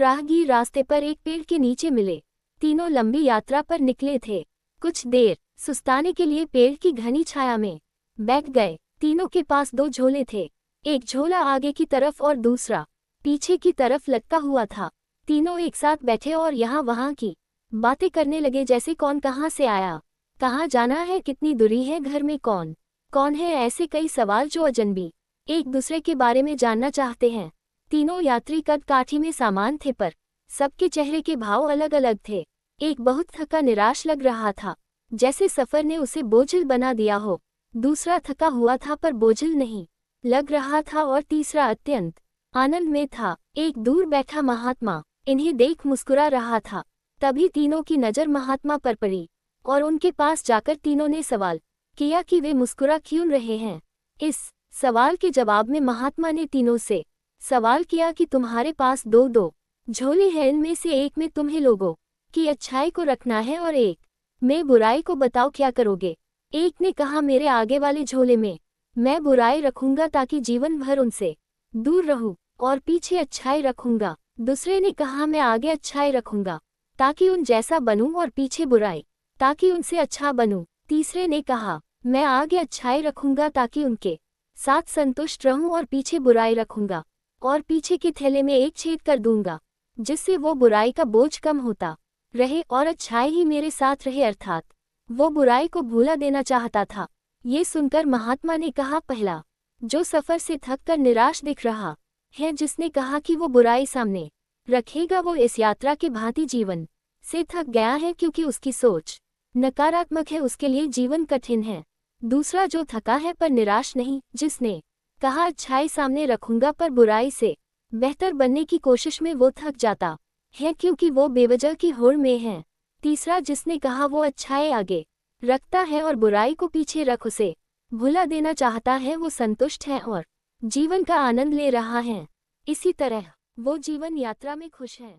राहगीर रास्ते पर एक पेड़ के नीचे मिले। तीनों लंबी यात्रा पर निकले थे। कुछ देर सुस्ताने के लिए पेड़ की घनी छाया में बैठ गए। तीनों के पास 2 झोले थे, एक झोला आगे की तरफ और दूसरा पीछे की तरफ लटका हुआ था। तीनों एक साथ बैठे और यहाँ वहाँ की बातें करने लगे, जैसे कौन कहाँ से आया, कहाँ जाना है, कितनी दूरी है, घर में कौन कौन है, ऐसे कई सवाल जो अजनबी एक दूसरे के बारे में जानना चाहते हैं। तीनों यात्री कद काठी में सामान थे, पर सबके चेहरे के भाव अलग अलग थे। एक बहुत थका निराश लग रहा था, जैसे सफर ने उसे बोझिल बना दिया हो। दूसरा थका हुआ था पर बोझिल नहीं लग रहा था, और तीसरा अत्यंत आनंद में था। एक दूर बैठा महात्मा इन्हें देख मुस्कुरा रहा था। तभी तीनों की नज़र महात्मा पर पड़ी और उनके पास जाकर तीनों ने सवाल किया कि वे मुस्कुरा क्यों रहे हैं। इस सवाल के जवाब में महात्मा ने तीनों से सवाल किया कि तुम्हारे पास 2 झोले हैं, इनमें से एक में तुम्हें लोगों की अच्छाई को रखना है और एक में बुराई को, बताओ क्या करोगे। एक ने कहा, मेरे आगे वाले झोले में मैं बुराई रखूंगा ताकि जीवन भर उनसे दूर रहूं, और पीछे अच्छाई रखूंगा। दूसरे ने कहा, मैं आगे अच्छाई रखूंगा ताकि उन जैसा बनूं, और पीछे बुराई ताकि उनसे अच्छा बनूं। तीसरे ने कहा, मैं आगे अच्छाई रखूंगा ताकि उनके साथ संतुष्ट रहूं, और पीछे बुराई रखूंगा और पीछे के थैले में एक छेद कर दूंगा, जिससे वो बुराई का बोझ कम होता रहे और अच्छाई ही मेरे साथ रहे, अर्थात वो बुराई को भूला देना चाहता था। ये सुनकर महात्मा ने कहा, पहला जो सफर से थक कर निराश दिख रहा है, जिसने कहा कि वो बुराई सामने रखेगा, वो इस यात्रा के भांति जीवन से थक गया है, क्योंकि उसकी सोच नकारात्मक है, उसके लिए जीवन कठिन है। दूसरा जो थका है पर निराश नहीं, जिसने कहा अच्छाई सामने रखूंगा पर बुराई से बेहतर बनने की कोशिश में वो थक जाता है, क्योंकि वो बेवजह की होड़ में है। तीसरा जिसने कहा वो अच्छाई आगे रखता है और बुराई को पीछे रख उसे भुला देना चाहता है, वो संतुष्ट है और जीवन का आनंद ले रहा है। इसी तरह वो जीवन यात्रा में खुश है।